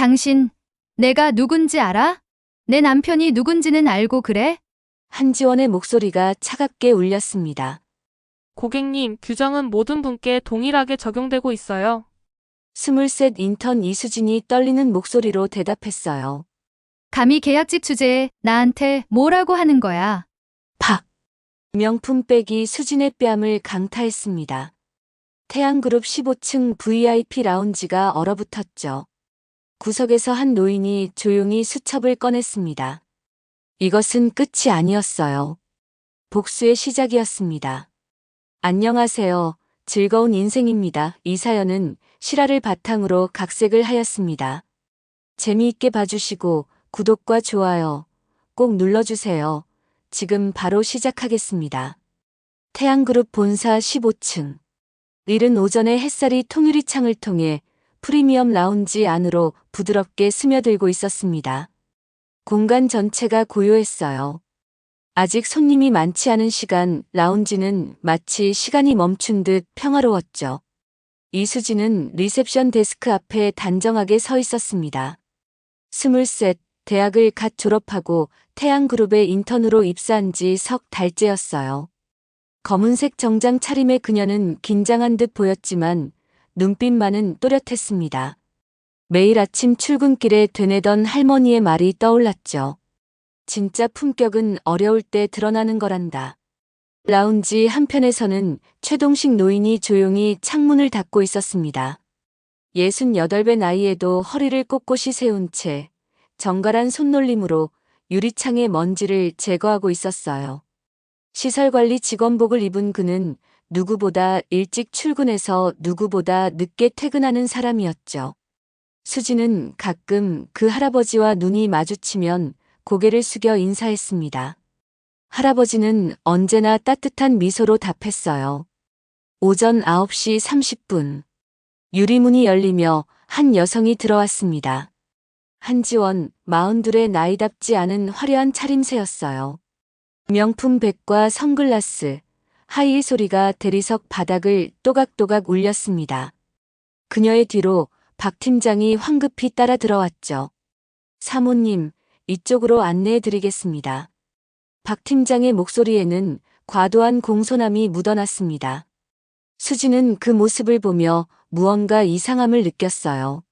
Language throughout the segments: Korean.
당신, 내가 누군지 알아? 내 남편이 누군지는 알고 그래? 한지원의 목소리가 차갑게 울렸습니다. 고객님, 규정은 모든 분께 동일하게 적용되고 있어요. 23 인턴 이수진이 떨리는 목소리로 대답했어요. 감히 계약직 주제에 나한테 뭐라고 하는 거야? 팍! 명품백이 수진의 뺨을 강타했습니다. 태양그룹 15층 VIP 라운지가 얼어붙었죠. 구석에서 한 노인이 조용히 수첩을 꺼냈습니다. 이것은 끝이 아니었어요. 복수의 시작이었습니다. 안녕하세요. 즐거운 인생입니다. 이 사연은 실화를 바탕으로 각색을 하였습니다. 재미있게 봐주시고 구독과 좋아요 꼭 눌러주세요. 지금 바로 시작하겠습니다. 태양그룹 본사 15층. 이른 오전에 햇살이 통유리창을 통해 프리미엄 라운지 안으로 부드럽게 스며들고 있었습니다. 공간 전체가 고요했어요. 아직 손님이 많지 않은 시간 라운지는 마치 시간이 멈춘 듯 평화로웠죠. 이수진은 리셉션 데스크 앞에 단정하게 서 있었습니다. 23, 대학을 갓 졸업하고 태양그룹의 인턴으로 입사한 지 석 달째였어요. 검은색 정장 차림의 그녀는 긴장한 듯 보였지만 눈빛만은 또렷했습니다. 매일 아침 출근길에 되뇌던 할머니의 말이 떠올랐죠. 진짜 품격은 어려울 때 드러나는 거란다. 라운지 한편에서는 최동식 노인이 조용히 창문을 닫고 있었습니다. 68배 나이에도 허리를 꼿꼿이 세운 채 정갈한 손놀림으로 유리창의 먼지를 제거하고 있었어요. 시설관리 직원복을 입은 그는 누구보다 일찍 출근해서 누구보다 늦게 퇴근하는 사람이었죠. 수지는 가끔 그 할아버지와 눈이 마주치면 고개를 숙여 인사했습니다. 할아버지는 언제나 따뜻한 미소로 답했어요. 오전 9시 30분. 유리문이 열리며 한 여성이 들어왔습니다. 한지원, 42의 나이답지 않은 화려한 차림새였어요. 명품 백과 선글라스, 하이힐 소리가 대리석 바닥을 또각또각 울렸습니다. 그녀의 뒤로 박 팀장이 황급히 따라 들어왔죠. 사모님, 이쪽으로 안내해 드리겠습니다. 박 팀장의 목소리에는 과도한 공손함이 묻어났습니다. 수지는 그 모습을 보며 무언가 이상함을 느꼈어요.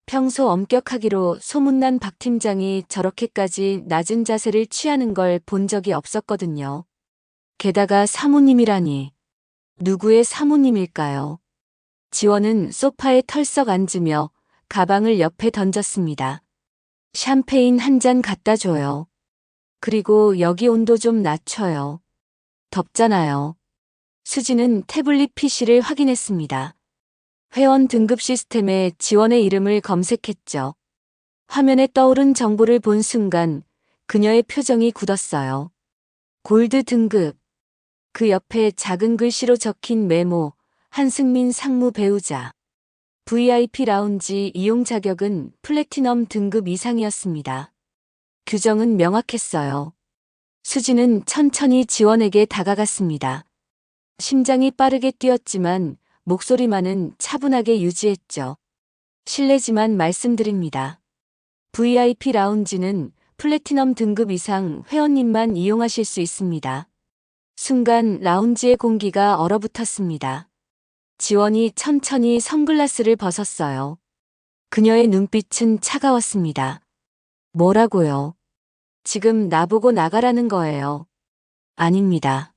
평소 엄격하기로 소문난 박 팀장이 저렇게까지 낮은 자세를 취하는 걸 본 적이 없었거든요. 게다가 사모님이라니. 누구의 사모님일까요? 지원은 소파에 털썩 앉으며 가방을 옆에 던졌습니다. 샴페인 한 잔 갖다 줘요. 그리고 여기 온도 좀 낮춰요. 덥잖아요. 수지는 태블릿 PC를 확인했습니다. 회원 등급 시스템에 지원의 이름을 검색했죠. 화면에 떠오른 정보를 본 순간 그녀의 표정이 굳었어요. 골드 등급. 그 옆에 작은 글씨로 적힌 메모, 한승민 상무 배우자. VIP 라운지 이용 자격은 플래티넘 등급 이상이었습니다. 규정은 명확했어요. 수지는 천천히 지원에게 다가갔습니다. 심장이 빠르게 뛰었지만 목소리만은 차분하게 유지했죠. 실례지만 말씀드립니다. VIP 라운지는 플래티넘 등급 이상 회원님만 이용하실 수 있습니다. 순간 라운지의 공기가 얼어붙었습니다. 지원이 천천히 선글라스를 벗었어요. 그녀의 눈빛은 차가웠습니다. 뭐라고요? 지금 나보고 나가라는 거예요. 아닙니다.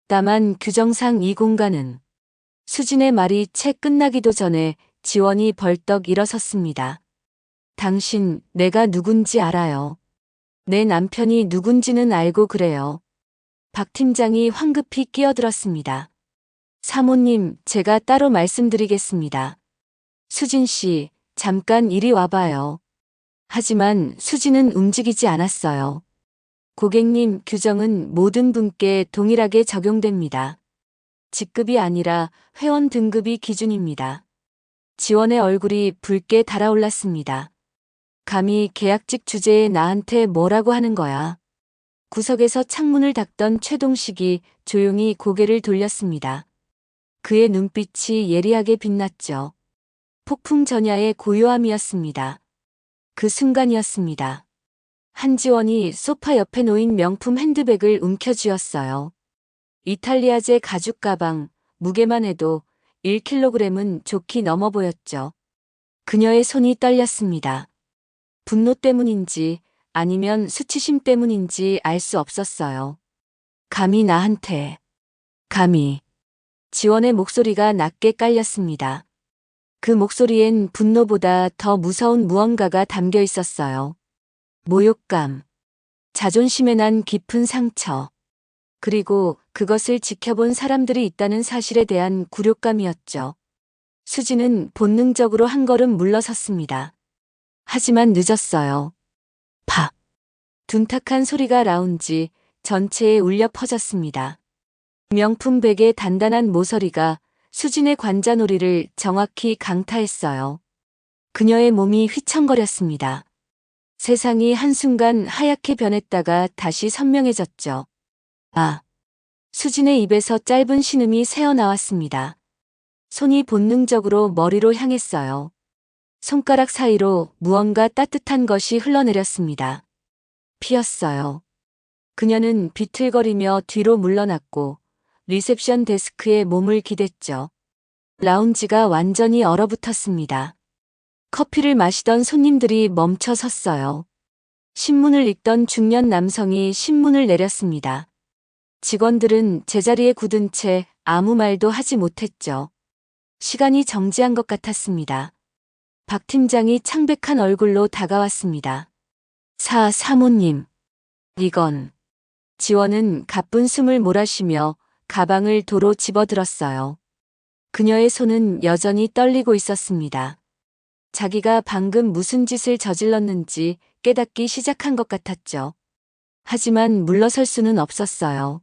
다만 규정상 이 공간은. 수진의 말이 채 끝나기도 전에 지원이 벌떡 일어섰습니다. 당신, 내가 누군지 알아요. 내 남편이 누군지는 알고 그래요. 박 팀장이 황급히 끼어들었습니다. 사모님, 제가 따로 말씀드리겠습니다. 수진 씨, 잠깐 이리 와봐요. 하지만 수진은 움직이지 않았어요. 고객님, 규정은 모든 분께 동일하게 적용됩니다. 직급이 아니라 회원 등급이 기준입니다. 지원의 얼굴이 붉게 달아올랐습니다. 감히 계약직 주제에 나한테 뭐라고 하는 거야. 구석에서 창문을 닫던 최동식이 조용히 고개를 돌렸습니다. 그의 눈빛이 예리하게 빛났죠. 폭풍 전야의 고요함이었습니다. 그 순간이었습니다. 한지원이 소파 옆에 놓인 명품 핸드백을 움켜쥐었어요. 이탈리아제 가죽 가방, 무게만 해도 1kg은 좋게 넘어 보였죠. 그녀의 손이 떨렸습니다. 분노 때문인지 아니면 수치심 때문인지 알 수 없었어요. 감히 나한테. 감히. 지원의 목소리가 낮게 깔렸습니다. 그 목소리엔 분노보다 더 무서운 무언가가 담겨 있었어요. 모욕감. 자존심에 난 깊은 상처. 그리고 그것을 지켜본 사람들이 있다는 사실에 대한 굴욕감이었죠. 수지는 본능적으로 한 걸음 물러섰습니다. 하지만 늦었어요. 팍. 둔탁한 소리가 라운지 전체에 울려 퍼졌습니다. 명품 백의 단단한 모서리가 수진의 관자놀이를 정확히 강타했어요. 그녀의 몸이 휘청거렸습니다. 세상이 한순간 하얗게 변했다가 다시 선명해졌죠. 아. 수진의 입에서 짧은 신음이 새어나왔습니다. 손이 본능적으로 머리로 향했어요. 손가락 사이로 무언가 따뜻한 것이 흘러내렸습니다. 피었어요. 그녀는 비틀거리며 뒤로 물러났고 리셉션 데스크에 몸을 기댔죠. 라운지가 완전히 얼어붙었습니다. 커피를 마시던 손님들이 멈춰 섰어요. 신문을 읽던 중년 남성이 신문을 내렸습니다. 직원들은 제자리에 굳은 채 아무 말도 하지 못했죠. 시간이 정지한 것 같았습니다. 박 팀장이 창백한 얼굴로 다가왔습니다. 사모님. 이건. 지원은 가쁜 숨을 몰아쉬며 가방을 도로 집어들었어요. 그녀의 손은 여전히 떨리고 있었습니다. 자기가 방금 무슨 짓을 저질렀는지 깨닫기 시작한 것 같았죠. 하지만 물러설 수는 없었어요.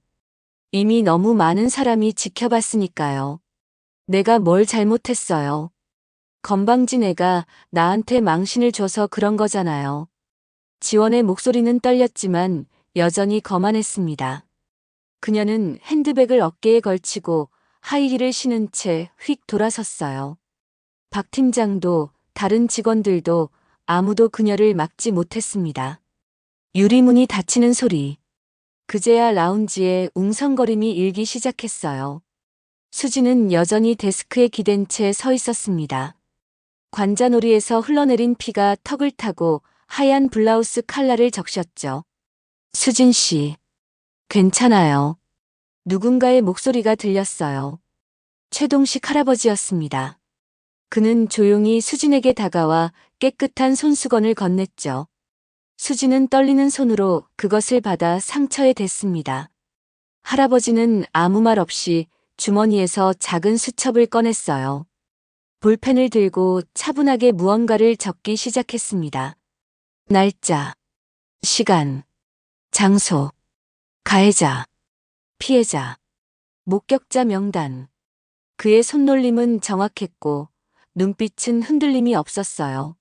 이미 너무 많은 사람이 지켜봤으니까요. 내가 뭘 잘못했어요. 건방진 애가 나한테 망신을 줘서 그런 거잖아요. 지원의 목소리는 떨렸지만 여전히 거만했습니다. 그녀는 핸드백을 어깨에 걸치고 하이힐을 신은 채 휙 돌아섰어요. 박 팀장도 다른 직원들도 아무도 그녀를 막지 못했습니다. 유리문이 닫히는 소리. 그제야 라운지에 웅성거림이 일기 시작했어요. 수지는 여전히 데스크에 기댄 채 서 있었습니다. 관자놀이에서 흘러내린 피가 턱을 타고 하얀 블라우스 칼라를 적셨죠. 수진 씨. 괜찮아요. 누군가의 목소리가 들렸어요. 최동식 할아버지였습니다. 그는 조용히 수진에게 다가와 깨끗한 손수건을 건넸죠. 수진은 떨리는 손으로 그것을 받아 상처에 댔습니다. 할아버지는 아무 말 없이 주머니에서 작은 수첩을 꺼냈어요. 볼펜을 들고 차분하게 무언가를 적기 시작했습니다. 날짜, 시간, 장소, 가해자, 피해자, 목격자 명단. 그의 손놀림은 정확했고 눈빛은 흔들림이 없었어요.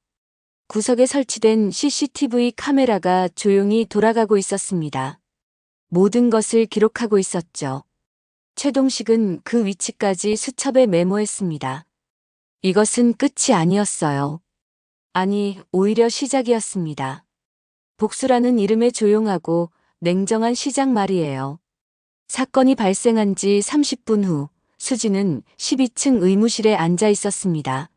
구석에 설치된 CCTV 카메라가 조용히 돌아가고 있었습니다. 모든 것을 기록하고 있었죠. 최동식은 그 위치까지 수첩에 메모했습니다. 이것은 끝이 아니었어요. 아니, 오히려 시작이었습니다. 복수라는 이름의 조용하고 냉정한 시작 말이에요. 사건이 발생한 지 30분 후 수지는 12층 의무실에 앉아 있었습니다.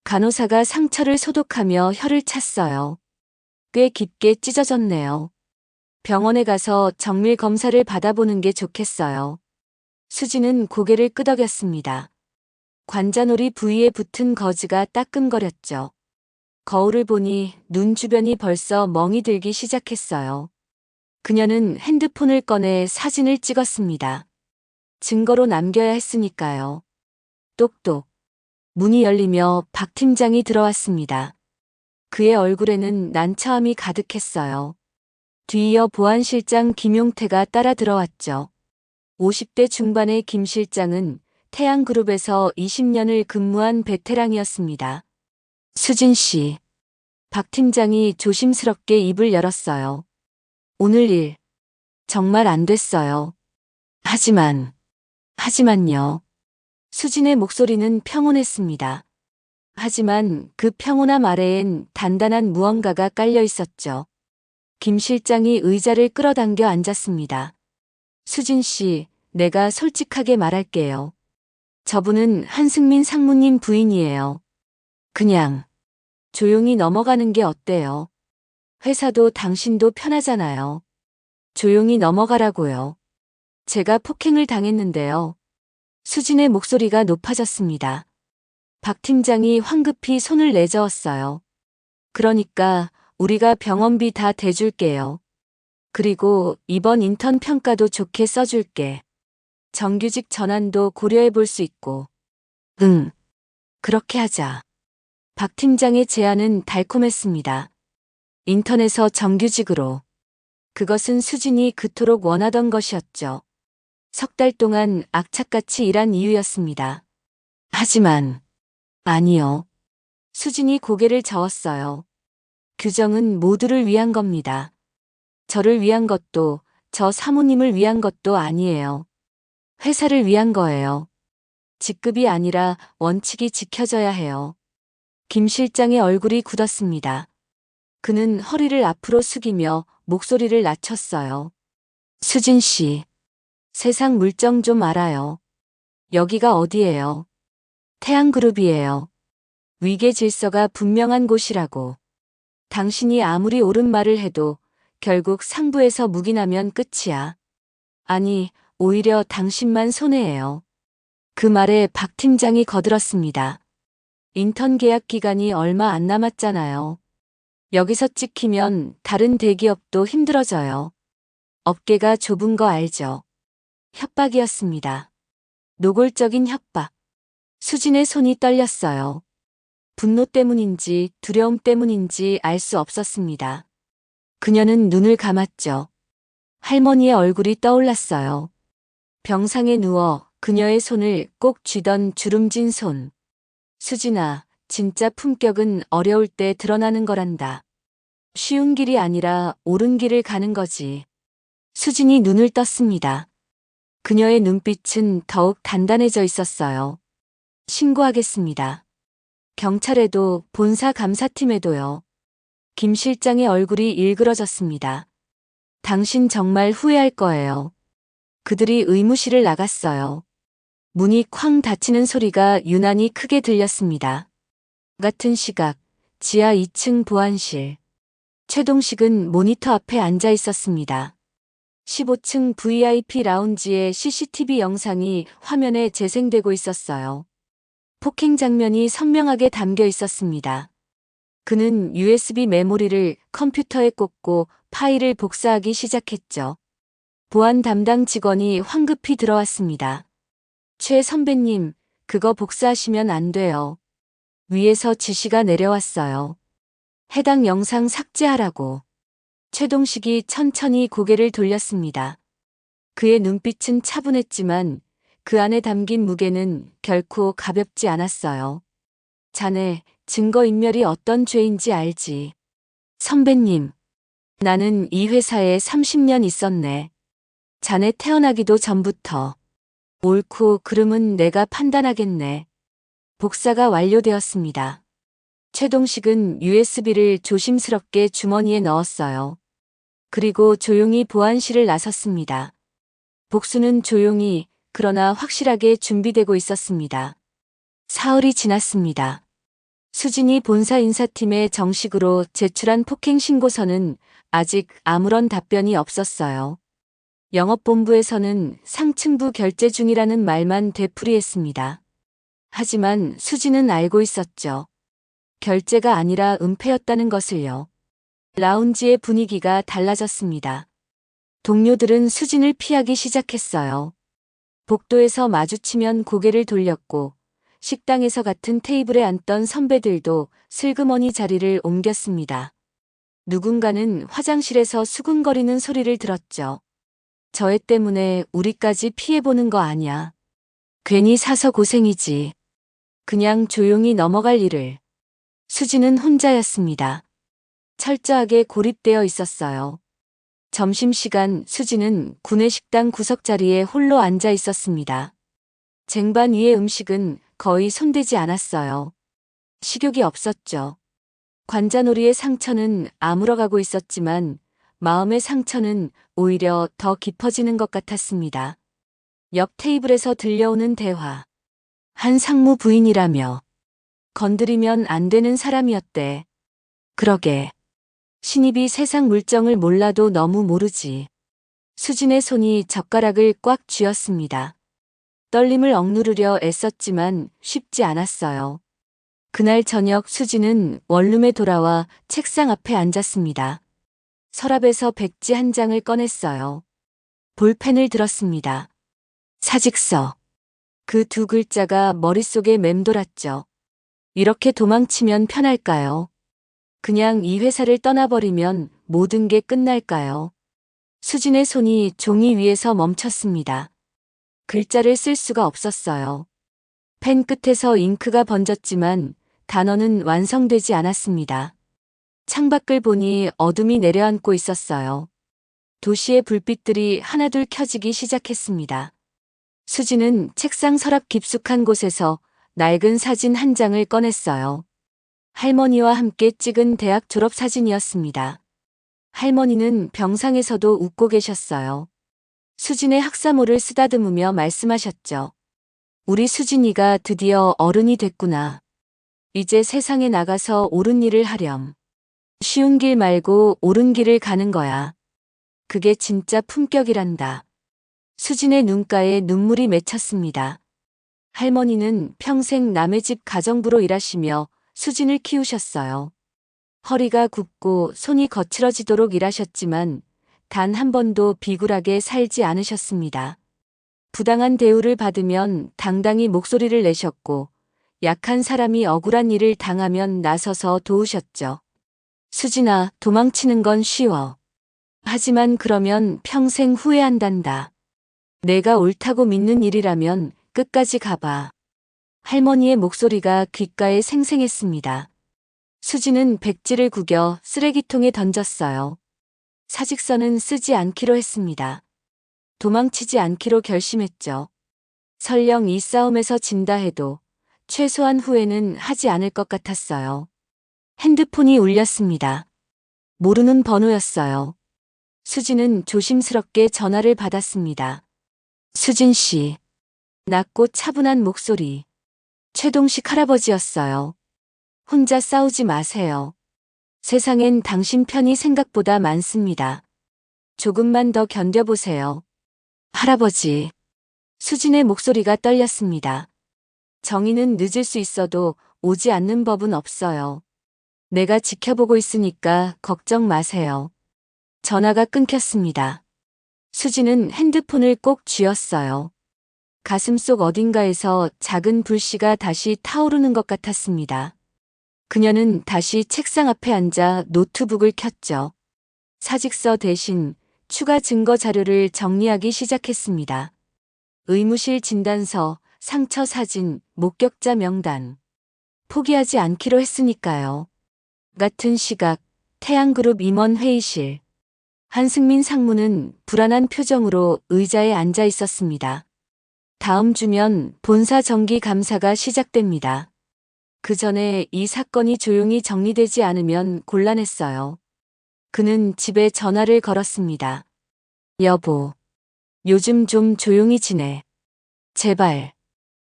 간호사가 상처를 소독하며 혀를 찼어요. 꽤 깊게 찢어졌네요. 병원에 가서 정밀 검사를 받아보는 게 좋겠어요. 수지는 고개를 끄덕였습니다. 관자놀이 부위에 붙은 거즈가 따끔거렸죠. 거울을 보니 눈 주변이 벌써 멍이 들기 시작했어요. 그녀는 핸드폰을 꺼내 사진을 찍었습니다. 증거로 남겨야 했으니까요. 똑똑. 문이 열리며 박 팀장이 들어왔습니다. 그의 얼굴에는 난처함이 가득했어요. 뒤이어 보안실장 김용태가 따라 들어왔죠. 50대 중반의 김 실장은 태양그룹에서 20년을 근무한 베테랑이었습니다. 수진 씨. 박 팀장이 조심스럽게 입을 열었어요. 오늘 일 정말 안 됐어요. 하지만요. 수진의 목소리는 평온했습니다. 하지만 그 평온함 아래엔 단단한 무언가가 깔려 있었죠. 김 실장이 의자를 끌어당겨 앉았습니다. 수진 씨, 내가 솔직하게 말할게요. 저분은 한승민 상무님 부인이에요. 그냥 조용히 넘어가는 게 어때요? 회사도 당신도 편하잖아요. 조용히 넘어가라고요. 제가 폭행을 당했는데요. 수진의 목소리가 높아졌습니다. 박 팀장이 황급히 손을 내저었어요. 그러니까 우리가 병원비 다 대줄게요. 그리고 이번 인턴 평가도 좋게 써줄게. 정규직 전환도 고려해 볼 수 있고. 응, 그렇게 하자. 박 팀장의 제안은 달콤했습니다. 인턴에서 정규직으로. 그것은 수진이 그토록 원하던 것이었죠. 석 달 동안 악착같이 일한 이유였습니다. 하지만, 아니요. 수진이 고개를 저었어요. 규정은 모두를 위한 겁니다. 저를 위한 것도, 저 사모님을 위한 것도 아니에요. 회사를 위한 거예요. 직급이 아니라 원칙이 지켜져야 해요. 김 실장의 얼굴이 굳었습니다. 그는 허리를 앞으로 숙이며 목소리를 낮췄어요. 수진 씨, 세상 물정 좀 알아요. 여기가 어디예요? 태양그룹이에요. 위계 질서가 분명한 곳이라고. 당신이 아무리 옳은 말을 해도 결국 상부에서 묵인하면 끝이야. 아니, 오히려 당신만 손해예요. 그 말에 박 팀장이 거들었습니다. 인턴 계약 기간이 얼마 안 남았잖아요. 여기서 찍히면 다른 대기업도 힘들어져요. 업계가 좁은 거 알죠? 협박이었습니다. 노골적인 협박. 수진의 손이 떨렸어요. 분노 때문인지 두려움 때문인지 알 수 없었습니다. 그녀는 눈을 감았죠. 할머니의 얼굴이 떠올랐어요. 병상에 누워 그녀의 손을 꼭 쥐던 주름진 손. 수진아, 진짜 품격은 어려울 때 드러나는 거란다. 쉬운 길이 아니라 옳은 길을 가는 거지. 수진이 눈을 떴습니다. 그녀의 눈빛은 더욱 단단해져 있었어요. 신고하겠습니다. 경찰에도 본사 감사팀에도요. 김 실장의 얼굴이 일그러졌습니다. 당신 정말 후회할 거예요. 그들이 의무실을 나갔어요. 문이 쾅 닫히는 소리가 유난히 크게 들렸습니다. 같은 시각, 지하 2층 보안실. 최동식은 모니터 앞에 앉아 있었습니다. 15층 VIP 라운지의 CCTV 영상이 화면에 재생되고 있었어요. 폭행 장면이 선명하게 담겨 있었습니다. 그는 USB 메모리를 컴퓨터에 꽂고 파일을 복사하기 시작했죠. 보안 담당 직원이 황급히 들어왔습니다. 최 선배님, 그거 복사하시면 안 돼요. 위에서 지시가 내려왔어요. 해당 영상 삭제하라고. 최동식이 천천히 고개를 돌렸습니다. 그의 눈빛은 차분했지만 그 안에 담긴 무게는 결코 가볍지 않았어요. 자네, 증거인멸이 어떤 죄인지 알지? 선배님, 나는 이 회사에 30년 있었네. 자네 태어나기도 전부터. 옳고 그름은 내가 판단하겠네. 복사가 완료되었습니다. 최동식은 USB를 조심스럽게 주머니에 넣었어요. 그리고 조용히 보안실을 나섰습니다. 복수는 조용히 그러나 확실하게 준비되고 있었습니다. 사흘이 지났습니다. 수진이 본사 인사팀에 정식으로 제출한 폭행 신고서는 아직 아무런 답변이 없었어요. 영업본부에서는 상층부 결제 중이라는 말만 되풀이했습니다. 하지만 수진은 알고 있었죠. 결제가 아니라 은폐였다는 것을요. 라운지의 분위기가 달라졌습니다. 동료들은 수진을 피하기 시작했어요. 복도에서 마주치면 고개를 돌렸고 식당에서 같은 테이블에 앉던 선배들도 슬그머니 자리를 옮겼습니다. 누군가는 화장실에서 수근거리는 소리를 들었죠. 저 애 때문에 우리까지 피해보는 거 아냐. 괜히 사서 고생이지. 그냥 조용히 넘어갈 일을. 수진은 혼자였습니다. 철저하게 고립되어 있었어요. 점심시간 수진은 구내식당 구석자리에 홀로 앉아 있었습니다. 쟁반 위의 음식은 거의 손대지 않았어요. 식욕이 없었죠. 관자놀이의 상처는 아물어가고 있었지만 마음의 상처는 오히려 더 깊어지는 것 같았습니다. 옆 테이블에서 들려오는 대화. 한 상무 부인이라며. 건드리면 안 되는 사람이었대. 그러게. 신입이 세상 물정을 몰라도 너무 모르지. 수진의 손이 젓가락을 꽉 쥐었습니다. 떨림을 억누르려 애썼지만 쉽지 않았어요. 그날 저녁 수진은 원룸에 돌아와 책상 앞에 앉았습니다. 서랍에서 백지 한 장을 꺼냈어요. 볼펜을 들었습니다. 사직서. 그 두 글자가 머릿속에 맴돌았죠. 이렇게 도망치면 편할까요? 그냥 이 회사를 떠나버리면 모든 게 끝날까요? 수진의 손이 종이 위에서 멈췄습니다. 글자를 쓸 수가 없었어요. 펜 끝에서 잉크가 번졌지만 단어는 완성되지 않았습니다. 창밖을 보니 어둠이 내려앉고 있었어요. 도시의 불빛들이 하나둘 켜지기 시작했습니다. 수진은 책상 서랍 깊숙한 곳에서 낡은 사진 한 장을 꺼냈어요. 할머니와 함께 찍은 대학 졸업 사진이었습니다. 할머니는 병상에서도 웃고 계셨어요. 수진의 학사모를 쓰다듬으며 말씀하셨죠. 우리 수진이가 드디어 어른이 됐구나. 이제 세상에 나가서 옳은 일을 하렴. 쉬운 길 말고 옳은 길을 가는 거야. 그게 진짜 품격이란다. 수진의 눈가에 눈물이 맺혔습니다. 할머니는 평생 남의 집 가정부로 일하시며 수진을 키우셨어요. 허리가 굽고 손이 거칠어지도록 일하셨지만 단 한 번도 비굴하게 살지 않으셨습니다. 부당한 대우를 받으면 당당히 목소리를 내셨고 약한 사람이 억울한 일을 당하면 나서서 도우셨죠. 수진아, 도망치는 건 쉬워. 하지만 그러면 평생 후회한단다. 내가 옳다고 믿는 일이라면 끝까지 가봐. 할머니의 목소리가 귓가에 생생했습니다. 수진은 백지를 구겨 쓰레기통에 던졌어요. 사직서는 쓰지 않기로 했습니다. 도망치지 않기로 결심했죠. 설령 이 싸움에서 진다 해도 최소한 후회는 하지 않을 것 같았어요. 핸드폰이 울렸습니다. 모르는 번호였어요. 수진은 조심스럽게 전화를 받았습니다. 수진 씨. 낮고 차분한 목소리. 최동식 할아버지였어요. 혼자 싸우지 마세요. 세상엔 당신 편이 생각보다 많습니다. 조금만 더 견뎌보세요. 할아버지. 수진의 목소리가 떨렸습니다. 정의는 늦을 수 있어도 오지 않는 법은 없어요. 내가 지켜보고 있으니까 걱정 마세요. 전화가 끊겼습니다. 수진은 핸드폰을 꼭 쥐었어요. 가슴속 어딘가에서 작은 불씨가 다시 타오르는 것 같았습니다. 그녀는 다시 책상 앞에 앉아 노트북을 켰죠. 사직서 대신 추가 증거 자료를 정리하기 시작했습니다. 의무실 진단서, 상처 사진, 목격자 명단. 포기하지 않기로 했으니까요. 같은 시각, 태양그룹 임원 회의실. 한승민 상무는 불안한 표정으로 의자에 앉아 있었습니다. 다음 주면 본사 정기 감사가 시작됩니다. 그 전에 이 사건이 조용히 정리되지 않으면 곤란했어요. 그는 집에 전화를 걸었습니다. 여보, 요즘 좀 조용히 지내. 제발.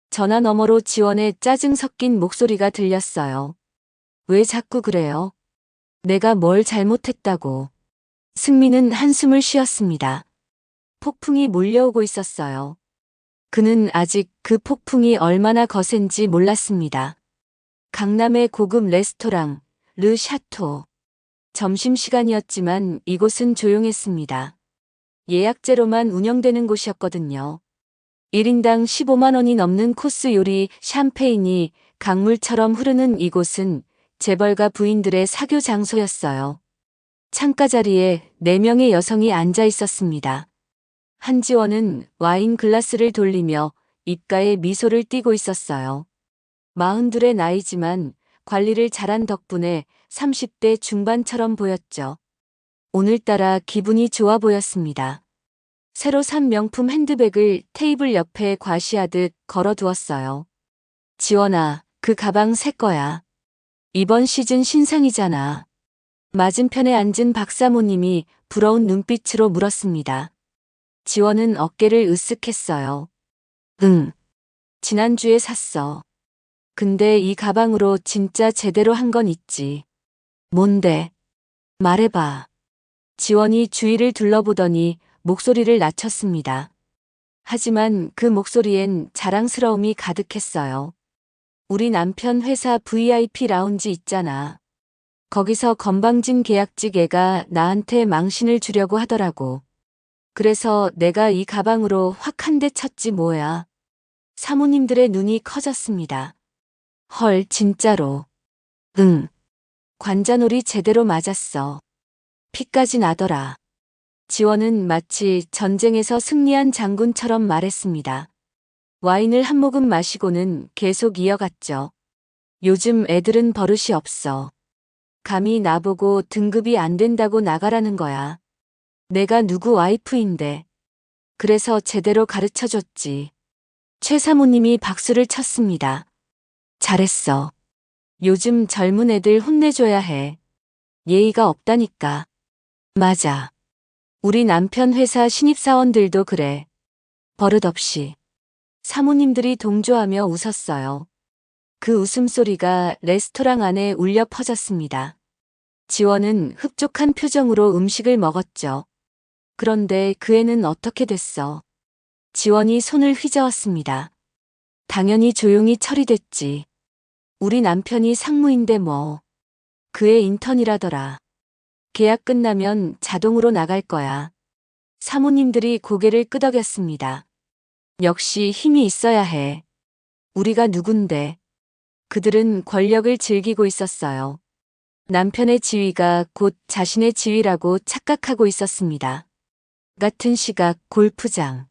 전화 너머로 지원의 짜증 섞인 목소리가 들렸어요. 왜 자꾸 그래요? 내가 뭘 잘못했다고. 승민은 한숨을 쉬었습니다. 폭풍이 몰려오고 있었어요. 그는 아직 그 폭풍이 얼마나 거센지 몰랐습니다. 강남의 고급 레스토랑, 르 샤토. 점심시간이었지만 이곳은 조용했습니다. 예약제로만 운영되는 곳이었거든요. 1인당 15만 원이 넘는 코스 요리, 샴페인이 강물처럼 흐르는 이곳은 재벌가 부인들의 사교 장소였어요. 창가 자리에 4명의 여성이 앉아 있었습니다. 한지원은 와인 글라스를 돌리며 입가에 미소를 띠고 있었어요. 42의 나이지만 관리를 잘한 덕분에 30대 중반처럼 보였죠. 오늘따라 기분이 좋아 보였습니다. 새로 산 명품 핸드백을 테이블 옆에 과시하듯 걸어두었어요. 지원아, 그 가방 새 거야. 이번 시즌 신상이잖아. 맞은편에 앉은 박사모님이 부러운 눈빛으로 물었습니다. 지원은 어깨를 으쓱했어요. 응. 지난주에 샀어. 근데 이 가방으로 진짜 제대로 한 건 있지. 뭔데? 말해봐. 지원이 주위를 둘러보더니 목소리를 낮췄습니다. 하지만 그 목소리엔 자랑스러움이 가득했어요. 우리 남편 회사 VIP 라운지 있잖아. 거기서 건방진 계약직 애가 나한테 망신을 주려고 하더라고. 그래서 내가 이 가방으로 확 한 대 쳤지 뭐야. 사모님들의 눈이 커졌습니다. 헐, 진짜로. 응. 관자놀이 제대로 맞았어. 피까지 나더라. 지원은 마치 전쟁에서 승리한 장군처럼 말했습니다. 와인을 한 모금 마시고는 계속 이어갔죠. 요즘 애들은 버릇이 없어. 감히 나보고 등급이 안 된다고 나가라는 거야. 내가 누구 와이프인데. 그래서 제대로 가르쳐줬지. 최 사모님이 박수를 쳤습니다. 잘했어. 요즘 젊은 애들 혼내줘야 해. 예의가 없다니까. 맞아. 우리 남편 회사 신입사원들도 그래. 버릇없이. 사모님들이 동조하며 웃었어요. 그 웃음소리가 레스토랑 안에 울려 퍼졌습니다. 지원은 흡족한 표정으로 음식을 먹었죠. 그런데 그 애는 어떻게 됐어? 지원이 손을 휘저었습니다. 당연히 조용히 처리됐지. 우리 남편이 상무인데 뭐. 그 애 인턴이라더라. 계약 끝나면 자동으로 나갈 거야. 사모님들이 고개를 끄덕였습니다. 역시 힘이 있어야 해. 우리가 누군데. 그들은 권력을 즐기고 있었어요. 남편의 지위가 곧 자신의 지위라고 착각하고 있었습니다. 같은 시각 골프장.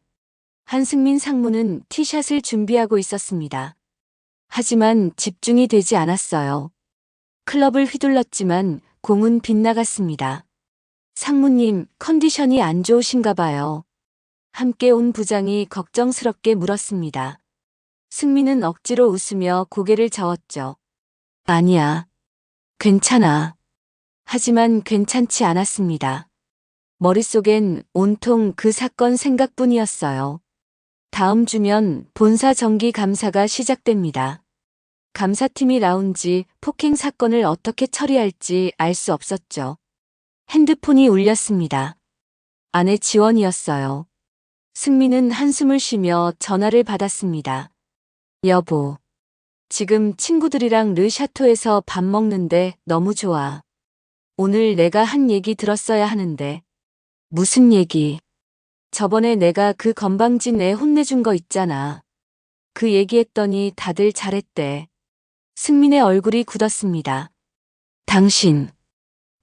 한승민 상무는 티샷을 준비하고 있었습니다. 하지만 집중이 되지 않았어요. 클럽을 휘둘렀지만 공은 빗나갔습니다. 상무님, 컨디션이 안 좋으신가 봐요. 함께 온 부장이 걱정스럽게 물었습니다. 승민은 억지로 웃으며 고개를 저었죠. 아니야. 괜찮아. 하지만 괜찮지 않았습니다. 머릿속엔 온통 그 사건 생각뿐이었어요. 다음 주면 본사 정기 감사가 시작됩니다. 감사팀이 라운지 폭행 사건을 어떻게 처리할지 알 수 없었죠. 핸드폰이 울렸습니다. 아내 지원이었어요. 승민은 한숨을 쉬며 전화를 받았습니다. 여보, 지금 친구들이랑 르샤토에서 밥 먹는데 너무 좋아. 오늘 내가 한 얘기 들었어야 하는데. 무슨 얘기? 저번에 내가 그 건방진 애 혼내준 거 있잖아. 그 얘기했더니 다들 잘했대. 승민의 얼굴이 굳었습니다. 당신,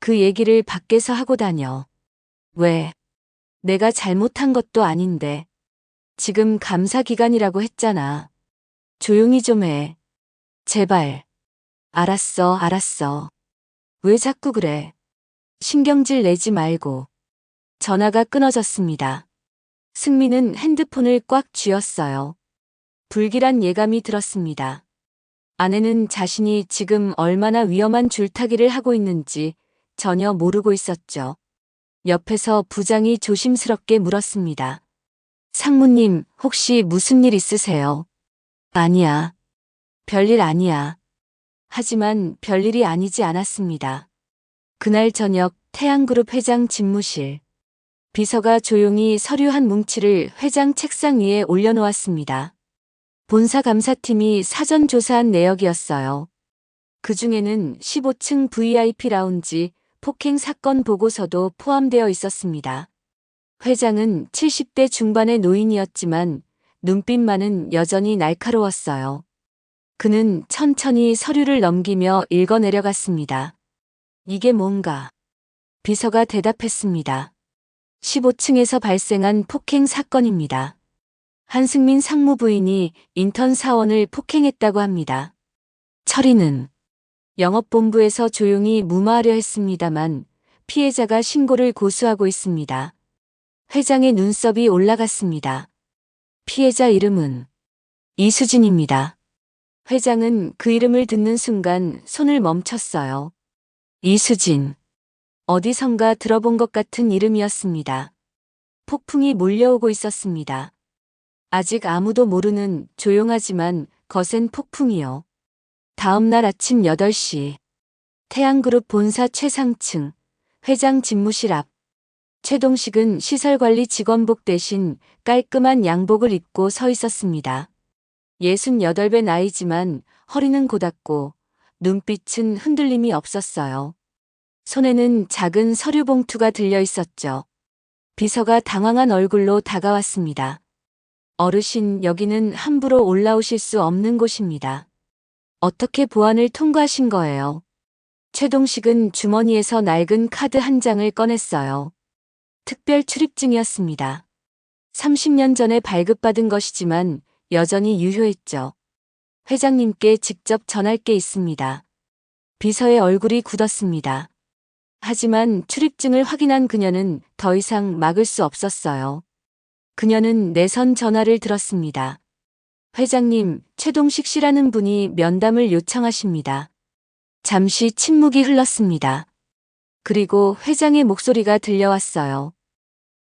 그 얘기를 밖에서 하고 다녀. 왜? 내가 잘못한 것도 아닌데. 지금 감사 기간이라고 했잖아. 조용히 좀 해. 제발. 알았어. 왜 자꾸 그래? 신경질 내지 말고. 전화가 끊어졌습니다. 승민은 핸드폰을 꽉 쥐었어요. 불길한 예감이 들었습니다. 아내는 자신이 지금 얼마나 위험한 줄타기를 하고 있는지 전혀 모르고 있었죠. 옆에서 부장이 조심스럽게 물었습니다. 상무님, 혹시 무슨 일 있으세요? 아니야. 별일 아니야. 하지만 별일이 아니지 않았습니다. 그날 저녁 태양그룹 회장 집무실. 비서가 조용히 서류 한 뭉치를 회장 책상 위에 올려놓았습니다. 본사 감사팀이 사전 조사한 내역이었어요. 그 중에는 15층 VIP 라운지 폭행 사건 보고서도 포함되어 있었습니다. 회장은 70대 중반의 노인이었지만 눈빛만은 여전히 날카로웠어요. 그는 천천히 서류를 넘기며 읽어내려갔습니다. 이게 뭔가? 비서가 대답했습니다. 15층에서 발생한 폭행 사건입니다. 한승민 상무부인이 인턴 사원을 폭행했다고 합니다. 처리는 영업본부에서 조용히 무마하려 했습니다만 피해자가 신고를 고수하고 있습니다. 회장의 눈썹이 올라갔습니다. 피해자 이름은 이수진입니다. 회장은 그 이름을 듣는 순간 손을 멈췄어요. 이수진. 어디선가 들어본 것 같은 이름이었습니다. 폭풍이 몰려오고 있었습니다. 아직 아무도 모르는 조용하지만 거센 폭풍이요. 다음 날 아침 8시. 태양그룹 본사 최상층, 회장 집무실 앞. 최동식은 시설관리 직원복 대신 깔끔한 양복을 입고 서 있었습니다. 68배 나이지만 허리는 고닫고 눈빛은 흔들림이 없었어요. 손에는 작은 서류 봉투가 들려 있었죠. 비서가 당황한 얼굴로 다가왔습니다. 어르신, 여기는 함부로 올라오실 수 없는 곳입니다. 어떻게 보안을 통과하신 거예요? 최동식은 주머니에서 낡은 카드 한 장을 꺼냈어요. 특별 출입증이었습니다. 30년 전에 발급받은 것이지만 여전히 유효했죠. 회장님께 직접 전할 게 있습니다. 비서의 얼굴이 굳었습니다. 하지만 출입증을 확인한 그녀는 더 이상 막을 수 없었어요. 그녀는 내선 전화를 들었습니다. 회장님, 최동식 씨라는 분이 면담을 요청하십니다. 잠시 침묵이 흘렀습니다. 그리고 회장의 목소리가 들려왔어요.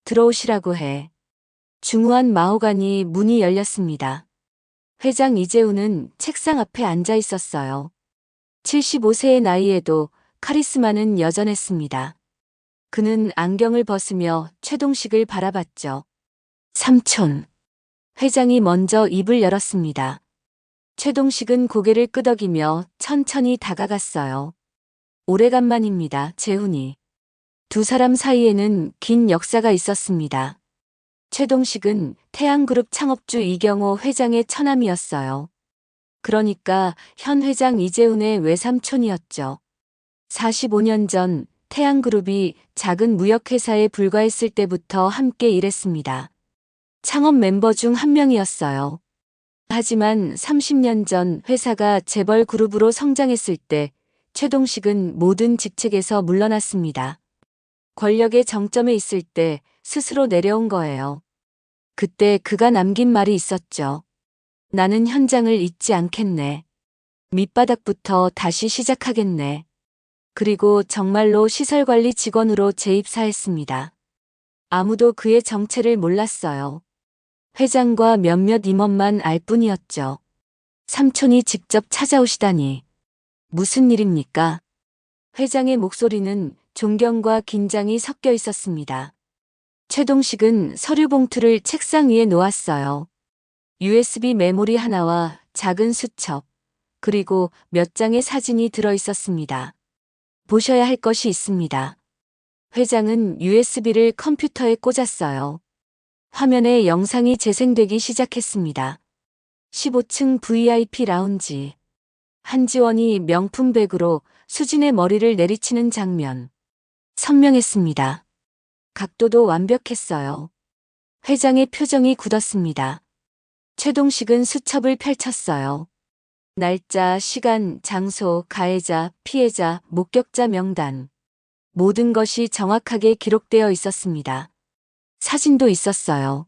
들어오시라고 해. 중후한 마호가니 문이 열렸습니다. 회장 이재훈은 책상 앞에 앉아 있었어요. 75세의 나이에도 카리스마는 여전했습니다. 그는 안경을 벗으며 최동식을 바라봤죠. 삼촌. 회장이 먼저 입을 열었습니다. 최동식은 고개를 끄덕이며 천천히 다가갔어요. 오래간만입니다, 재훈이. 두 사람 사이에는 긴 역사가 있었습니다. 최동식은 태양그룹 창업주 이경호 회장의 처남이었어요. 그러니까 현 회장 이재훈의 외삼촌이었죠. 45년 전 태양그룹이 작은 무역회사에 불과했을 때부터 함께 일했습니다. 창업 멤버 중 한 명이었어요. 하지만 30년 전 회사가 재벌 그룹으로 성장했을 때 최동식은 모든 직책에서 물러났습니다. 권력의 정점에 있을 때 스스로 내려온 거예요. 그때 그가 남긴 말이 있었죠. 나는 현장을 잊지 않겠네. 밑바닥부터 다시 시작하겠네. 그리고 정말로 시설관리 직원으로 재입사했습니다. 아무도 그의 정체를 몰랐어요. 회장과 몇몇 임원만 알 뿐이었죠. 삼촌이 직접 찾아오시다니. 무슨 일입니까? 회장의 목소리는 존경과 긴장이 섞여 있었습니다. 최동식은 서류 봉투를 책상 위에 놓았어요. USB 메모리 하나와 작은 수첩, 그리고 몇 장의 사진이 들어 있었습니다. 보셔야 할 것이 있습니다. 회장은 USB를 컴퓨터에 꽂았어요. 화면에 영상이 재생되기 시작했습니다. 15층 VIP 라운지. 한지원이 명품 백으로 수진의 머리를 내리치는 장면. 선명했습니다. 각도도 완벽했어요. 회장의 표정이 굳었습니다. 최동식은 수첩을 펼쳤어요. 날짜, 시간, 장소, 가해자, 피해자, 목격자 명단. 모든 것이 정확하게 기록되어 있었습니다. 사진도 있었어요.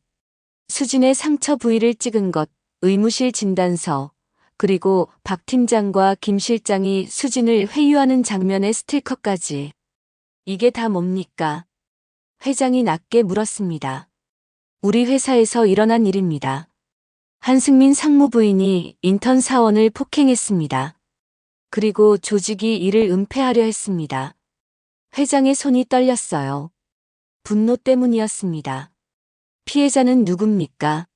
수진의 상처 부위를 찍은 것, 의무실 진단서, 그리고 박 팀장과 김 실장이 수진을 회유하는 장면의 스티커까지. 이게 다 뭡니까? 회장이 낮게 물었습니다. 우리 회사에서 일어난 일입니다. 한승민 상무부인이 인턴 사원을 폭행했습니다. 그리고 조직이 이를 은폐하려 했습니다. 회장의 손이 떨렸어요. 분노 때문이었습니다. 피해자는 누굽니까?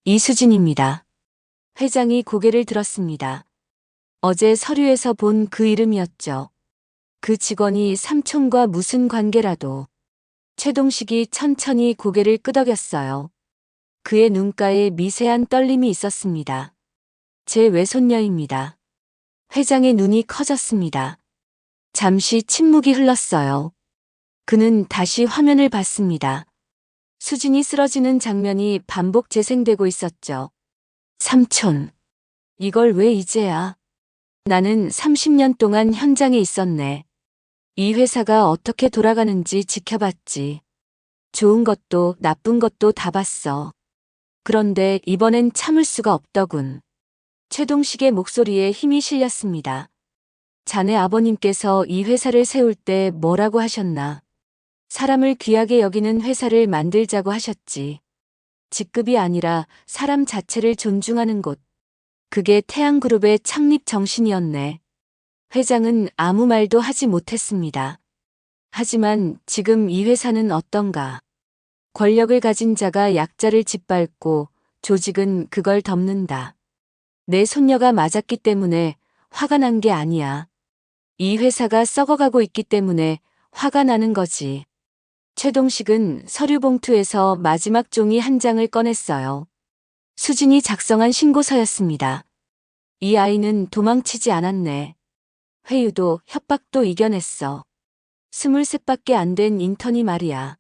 이수진입니다. 회장이 고개를 들었습니다. 어제 서류에서 본 그 이름이었죠. 그 직원이 삼촌과 무슨 관계라도. 최동식이 천천히 고개를 끄덕였어요. 그의 눈가에 미세한 떨림이 있었습니다. 제 외손녀입니다. 회장의 눈이 커졌습니다. 잠시 침묵이 흘렀어요. 그는 다시 화면을 봤습니다. 수진이 쓰러지는 장면이 반복 재생되고 있었죠. 삼촌. 이걸 왜 이제야? 나는 30년 동안 현장에 있었네. 이 회사가 어떻게 돌아가는지 지켜봤지. 좋은 것도 나쁜 것도 다 봤어. 그런데 이번엔 참을 수가 없더군. 최동식의 목소리에 힘이 실렸습니다. 자네 아버님께서 이 회사를 세울 때 뭐라고 하셨나? 사람을 귀하게 여기는 회사를 만들자고 하셨지. 직급이 아니라 사람 자체를 존중하는 곳. 그게 태양그룹의 창립 정신이었네. 회장은 아무 말도 하지 못했습니다. 하지만 지금 이 회사는 어떤가? 권력을 가진 자가 약자를 짓밟고 조직은 그걸 덮는다. 내 손녀가 맞았기 때문에 화가 난 게 아니야. 이 회사가 썩어가고 있기 때문에 화가 나는 거지. 최동식은 서류 봉투에서 마지막 종이 한 장을 꺼냈어요. 수진이 작성한 신고서였습니다. 이 아이는 도망치지 않았네. 회유도 협박도 이겨냈어. 23밖에 안 된 인턴이 말이야.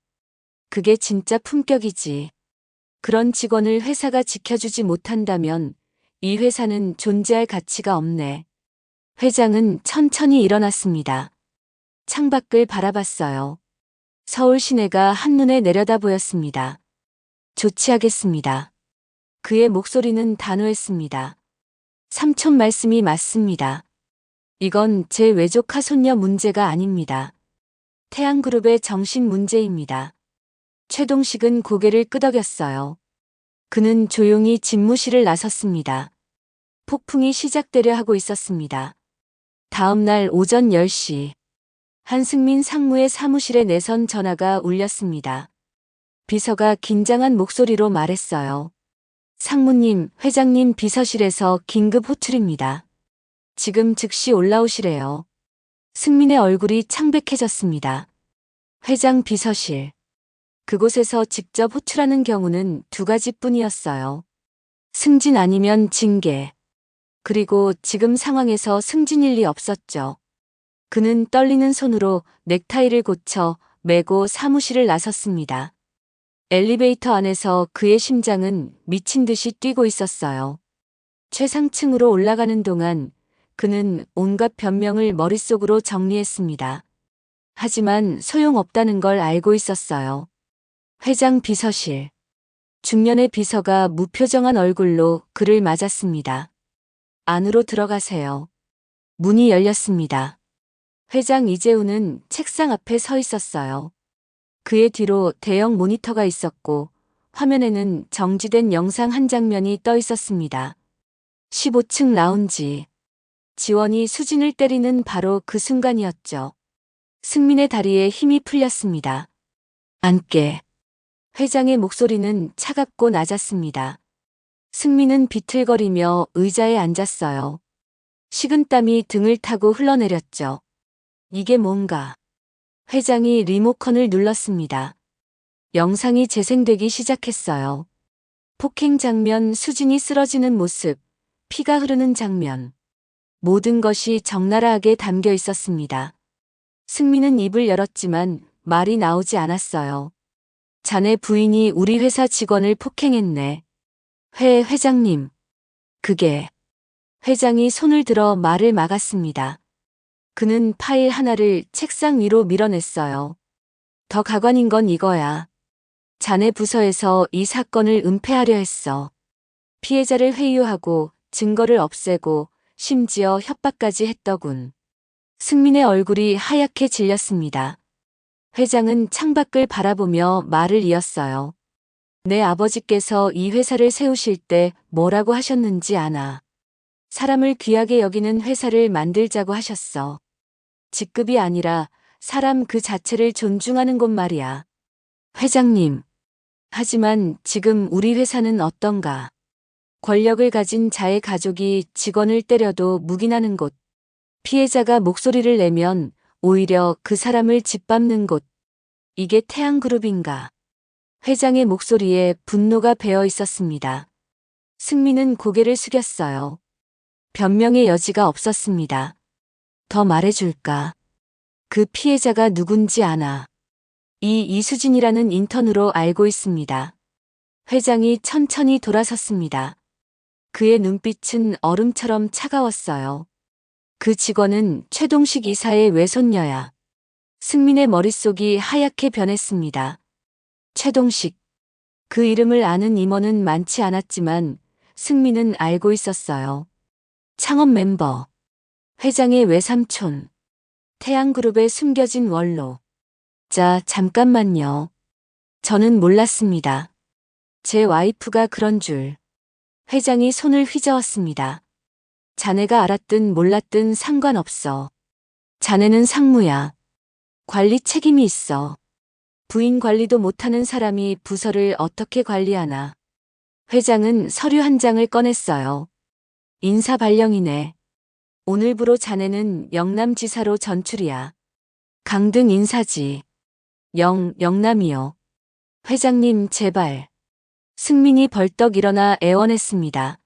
그게 진짜 품격이지. 그런 직원을 회사가 지켜주지 못한다면 이 회사는 존재할 가치가 없네. 회장은 천천히 일어났습니다. 창밖을 바라봤어요. 서울 시내가 한눈에 내려다 보였습니다. 조치하겠습니다. 그의 목소리는 단호했습니다. 삼촌 말씀이 맞습니다. 이건 제 외조카 손녀 문제가 아닙니다. 태양그룹의 정신 문제입니다. 최동식은 고개를 끄덕였어요. 그는 조용히 집무실을 나섰습니다. 폭풍이 시작되려 하고 있었습니다. 다음 날 오전 10시. 한승민 상무의 사무실에 내선 전화가 울렸습니다. 비서가 긴장한 목소리로 말했어요. 상무님, 회장님 비서실에서 긴급 호출입니다. 지금 즉시 올라오시래요. 승민의 얼굴이 창백해졌습니다. 회장 비서실. 그곳에서 직접 호출하는 경우는 두 가지뿐이었어요. 승진 아니면 징계. 그리고 지금 상황에서 승진일 리 없었죠. 그는 떨리는 손으로 넥타이를 고쳐 메고 사무실을 나섰습니다. 엘리베이터 안에서 그의 심장은 미친 듯이 뛰고 있었어요. 최상층으로 올라가는 동안 그는 온갖 변명을 머릿속으로 정리했습니다. 하지만 소용없다는 걸 알고 있었어요. 회장 비서실. 중년의 비서가 무표정한 얼굴로 그를 맞았습니다. 안으로 들어가세요. 문이 열렸습니다. 회장 이재우는 책상 앞에 서 있었어요. 그의 뒤로 대형 모니터가 있었고 화면에는 정지된 영상 한 장면이 떠 있었습니다. 15층 라운지. 지원이 수진을 때리는 바로 그 순간이었죠. 승민의 다리에 힘이 풀렸습니다. 앉게. 회장의 목소리는 차갑고 낮았습니다. 승민은 비틀거리며 의자에 앉았어요. 식은땀이 등을 타고 흘러내렸죠. 이게 뭔가. 회장이 리모컨을 눌렀습니다. 영상이 재생되기 시작했어요. 폭행 장면, 수진이 쓰러지는 모습, 피가 흐르는 장면. 모든 것이 적나라하게 담겨 있었습니다. 승민은 입을 열었지만 말이 나오지 않았어요. 자네 부인이 우리 회사 직원을 폭행했네. 회장님. 그게. 회장이 손을 들어 말을 막았습니다. 그는 파일 하나를 책상 위로 밀어냈어요. 더 가관인 건 이거야. 자네 부서에서 이 사건을 은폐하려 했어. 피해자를 회유하고 증거를 없애고 심지어 협박까지 했더군. 승민의 얼굴이 하얗게 질렸습니다. 회장은 창밖을 바라보며 말을 이었어요. 내 아버지께서 이 회사를 세우실 때 뭐라고 하셨는지 아나. 사람을 귀하게 여기는 회사를 만들자고 하셨어. 직급이 아니라 사람 그 자체를 존중하는 곳 말이야. 회장님. 하지만 지금 우리 회사는 어떤가? 권력을 가진 자의 가족이 직원을 때려도 묵인하는 곳. 피해자가 목소리를 내면 오히려 그 사람을 짓밟는 곳. 이게 태양그룹인가? 회장의 목소리에 분노가 배어 있었습니다. 승민은 고개를 숙였어요. 변명의 여지가 없었습니다. 더 말해줄까? 그 피해자가 누군지 아나. 이 이수진이라는 인턴으로 알고 있습니다. 회장이 천천히 돌아섰습니다. 그의 눈빛은 얼음처럼 차가웠어요. 그 직원은 최동식 이사의 외손녀야. 승민의 머릿속이 하얗게 변했습니다. 최동식. 그 이름을 아는 임원은 많지 않았지만 승민은 알고 있었어요. 창업 멤버, 회장의 외삼촌, 태양그룹의 숨겨진 원로. 자, 잠깐만요. 저는 몰랐습니다. 제 와이프가 그런 줄. 회장이 손을 휘저었습니다. 자네가 알았든 몰랐든 상관없어. 자네는 상무야. 관리 책임이 있어. 부인 관리도 못하는 사람이 부서를 어떻게 관리하나. 회장은 서류 한 장을 꺼냈어요. 인사 발령이네. 오늘부로 자네는 영남지사로 전출이야. 강등 인사지. 영남이요. 회장님, 제발. 승민이 벌떡 일어나 애원했습니다.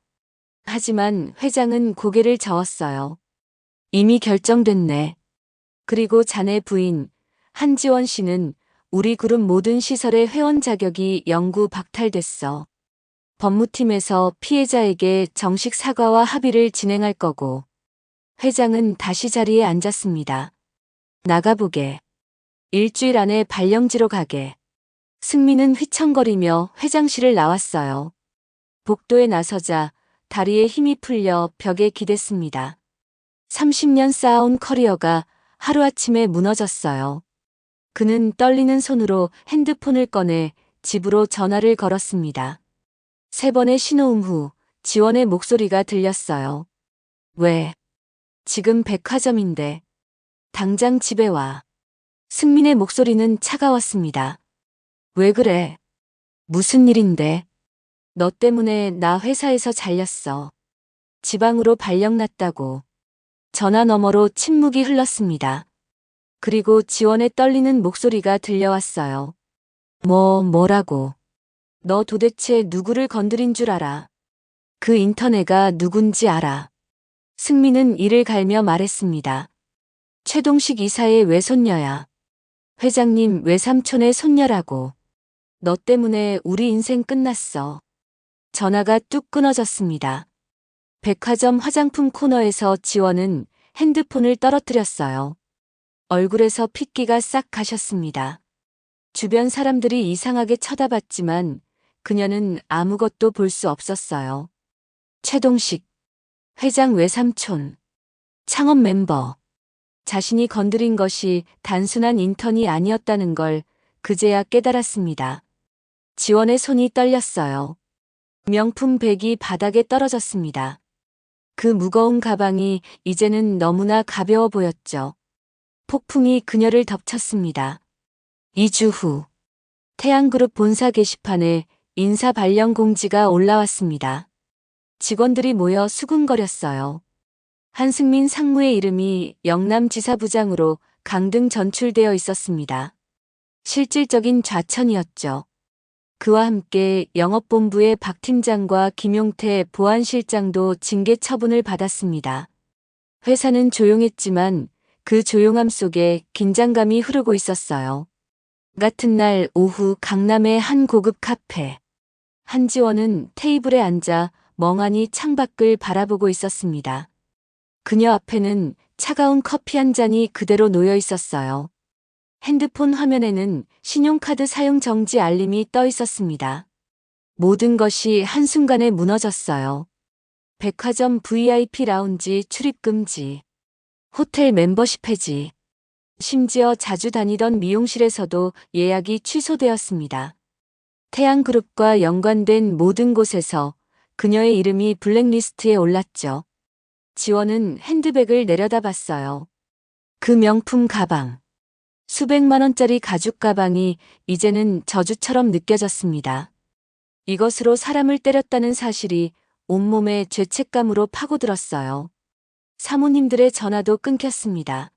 하지만 회장은 고개를 저었어요. 이미 결정됐네. 그리고 자네 부인, 한지원 씨는 우리 그룹 모든 시설의 회원 자격이 영구 박탈됐어. 법무팀에서 피해자에게 정식 사과와 합의를 진행할 거고. 회장은 다시 자리에 앉았습니다. 나가보게. 일주일 안에 발령지로 가게. 승민은 휘청거리며 회장실을 나왔어요. 복도에 나서자 다리에 힘이 풀려 벽에 기댔습니다. 30년 쌓아온 커리어가 하루아침에 무너졌어요. 그는 떨리는 손으로 핸드폰을 꺼내 집으로 전화를 걸었습니다. 3번의 신호음 후 지원의 목소리가 들렸어요. 왜? 지금 백화점인데. 당장 집에 와. 승민의 목소리는 차가웠습니다. 왜 그래? 무슨 일인데? 너 때문에 나 회사에서 잘렸어. 지방으로 발령났다고. 전화 너머로 침묵이 흘렀습니다. 그리고 지원의 떨리는 목소리가 들려왔어요. 뭐라고? 너 도대체 누구를 건드린 줄 알아? 그 인턴애가 누군지 알아. 승민은 이를 갈며 말했습니다. 최동식 이사의 외손녀야. 회장님 외삼촌의 손녀라고. 너 때문에 우리 인생 끝났어. 전화가 뚝 끊어졌습니다. 백화점 화장품 코너에서 지원은 핸드폰을 떨어뜨렸어요. 얼굴에서 핏기가 싹 가셨습니다. 주변 사람들이 이상하게 쳐다봤지만 그녀는 아무것도 볼 수 없었어요. 최동식, 회장 외삼촌, 창업 멤버. 자신이 건드린 것이 단순한 인턴이 아니었다는 걸 그제야 깨달았습니다. 지원의 손이 떨렸어요. 명품 백이 바닥에 떨어졌습니다. 그 무거운 가방이 이제는 너무나 가벼워 보였죠. 폭풍이 그녀를 덮쳤습니다. 2주 후, 태양그룹 본사 게시판에 인사 발령 공지가 올라왔습니다. 직원들이 모여 수군거렸어요. 한승민 상무의 이름이 영남지사부장으로 강등 전출되어 있었습니다. 실질적인 좌천이었죠. 그와 함께 영업본부의 박 팀장과 김용태 보안실장도 징계 처분을 받았습니다. 회사는 조용했지만 그 조용함 속에 긴장감이 흐르고 있었어요. 같은 날 오후 강남의 한 고급 카페. 한지원은 테이블에 앉아 멍하니 창밖을 바라보고 있었습니다. 그녀 앞에는 차가운 커피 한 잔이 그대로 놓여 있었어요. 핸드폰 화면에는 신용카드 사용 정지 알림이 떠 있었습니다. 모든 것이 한순간에 무너졌어요. 백화점 VIP 라운지 출입 금지, 호텔 멤버십 해지, 심지어 자주 다니던 미용실에서도 예약이 취소되었습니다. 태양그룹과 연관된 모든 곳에서 그녀의 이름이 블랙리스트에 올랐죠. 지원은 핸드백을 내려다봤어요. 그 명품 가방. 수백만 원짜리 가죽 가방이 이제는 저주처럼 느껴졌습니다. 이것으로 사람을 때렸다는 사실이 온몸에 죄책감으로 파고들었어요. 사모님들의 전화도 끊겼습니다.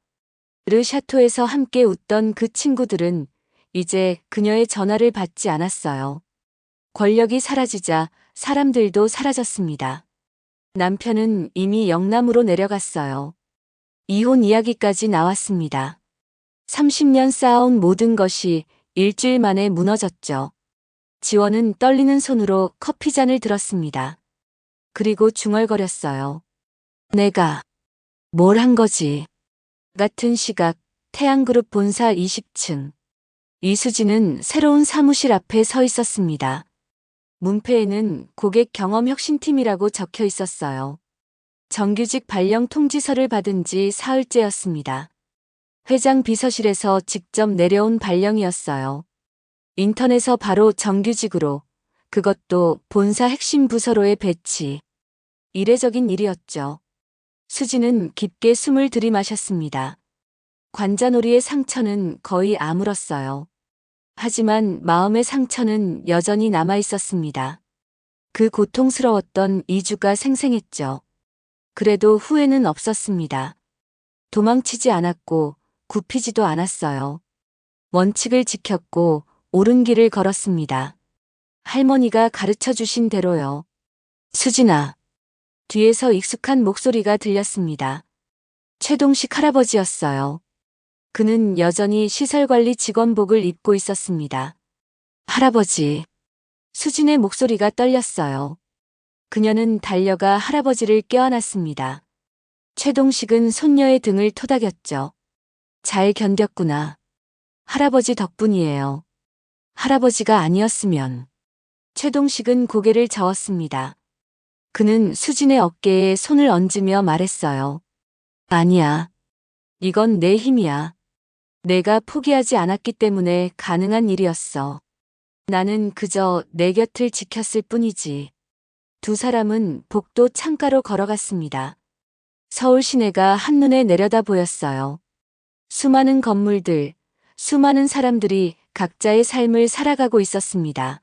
르샤토에서 함께 웃던 그 친구들은 이제 그녀의 전화를 받지 않았어요. 권력이 사라지자 사람들도 사라졌습니다. 남편은 이미 영남으로 내려갔어요. 이혼 이야기까지 나왔습니다. 30년 쌓아온 모든 것이 일주일 만에 무너졌죠. 지원은 떨리는 손으로 커피잔을 들었습니다. 그리고 중얼거렸어요. 내가 뭘 한 거지? 같은 시각 태양그룹 본사 20층. 이수진은 새로운 사무실 앞에 서 있었습니다. 문패에는 고객 경험 혁신팀이라고 적혀 있었어요. 정규직 발령 통지서를 받은 지 사흘째였습니다. 회장 비서실에서 직접 내려온 발령이었어요. 인턴에서 바로 정규직으로, 그것도 본사 핵심 부서로의 배치. 이례적인 일이었죠. 수지는 깊게 숨을 들이마셨습니다. 관자놀이의 상처는 거의 아물었어요. 하지만 마음의 상처는 여전히 남아 있었습니다. 그 고통스러웠던 2주가 생생했죠. 그래도 후회는 없었습니다. 도망치지 않았고 굽히지도 않았어요. 원칙을 지켰고 옳은 길을 걸었습니다. 할머니가 가르쳐 주신 대로요. 수진아. 뒤에서 익숙한 목소리가 들렸습니다. 최동식 할아버지였어요. 그는 여전히 시설관리 직원복을 입고 있었습니다. 할아버지. 수진의 목소리가 떨렸어요. 그녀는 달려가 할아버지를 껴안았습니다. 최동식은 손녀의 등을 토닥였죠. 잘 견뎠구나. 할아버지 덕분이에요. 할아버지가 아니었으면. 최동식은 고개를 저었습니다. 그는 수진의 어깨에 손을 얹으며 말했어요. 아니야. 이건 내 힘이야. 내가 포기하지 않았기 때문에 가능한 일이었어. 나는 그저 내 곁을 지켰을 뿐이지. 두 사람은 복도 창가로 걸어갔습니다. 서울 시내가 한눈에 내려다 보였어요. 수많은 건물들, 수많은 사람들이 각자의 삶을 살아가고 있었습니다.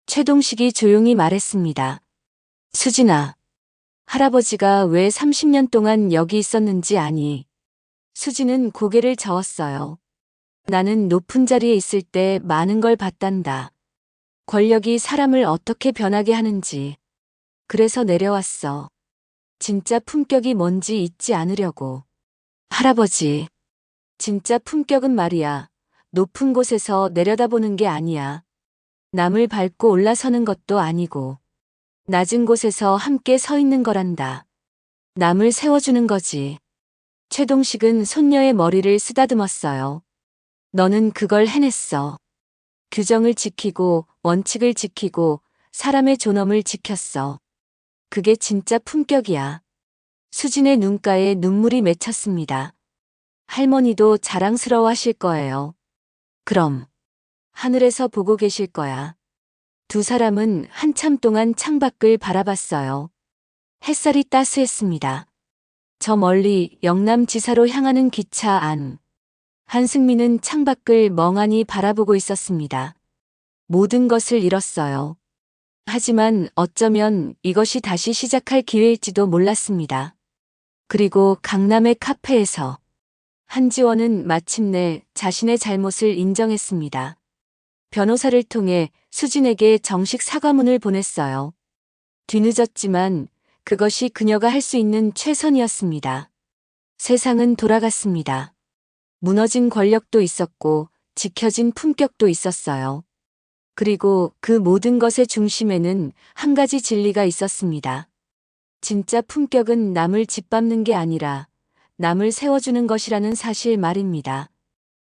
최동식이 조용히 말했습니다. 수진아, 할아버지가 왜 30년 동안 여기 있었는지 아니? 수진은 고개를 저었어요. 나는 높은 자리에 있을 때 많은 걸 봤단다. 권력이 사람을 어떻게 변하게 하는지. 그래서 내려왔어. 진짜 품격이 뭔지 잊지 않으려고. 할아버지. 진짜 품격은 말이야. 높은 곳에서 내려다보는 게 아니야. 남을 밟고 올라서는 것도 아니고. 낮은 곳에서 함께 서 있는 거란다. 남을 세워주는 거지. 최동식은 손녀의 머리를 쓰다듬었어요. 너는 그걸 해냈어. 규정을 지키고 원칙을 지키고 사람의 존엄을 지켰어. 그게 진짜 품격이야. 수진의 눈가에 눈물이 맺혔습니다. 할머니도 자랑스러워 하실 거예요. 그럼 하늘에서 보고 계실 거야. 두 사람은 한참 동안 창밖을 바라봤어요. 햇살이 따스했습니다. 저 멀리 영남지사로 향하는 기차 안. 한승민은 창밖을 멍하니 바라보고 있었습니다. 모든 것을 잃었어요. 하지만 어쩌면 이것이 다시 시작할 기회일지도 몰랐습니다. 그리고 강남의 카페에서 한지원은 마침내 자신의 잘못을 인정했습니다. 변호사를 통해 수진에게 정식 사과문을 보냈어요. 뒤늦었지만 그것이 그녀가 할 수 있는 최선이었습니다. 세상은 돌아갔습니다. 무너진 권력도 있었고 지켜진 품격도 있었어요. 그리고 그 모든 것의 중심에는 한 가지 진리가 있었습니다. 진짜 품격은 남을 짓밟는 게 아니라 남을 세워주는 것이라는 사실 말입니다.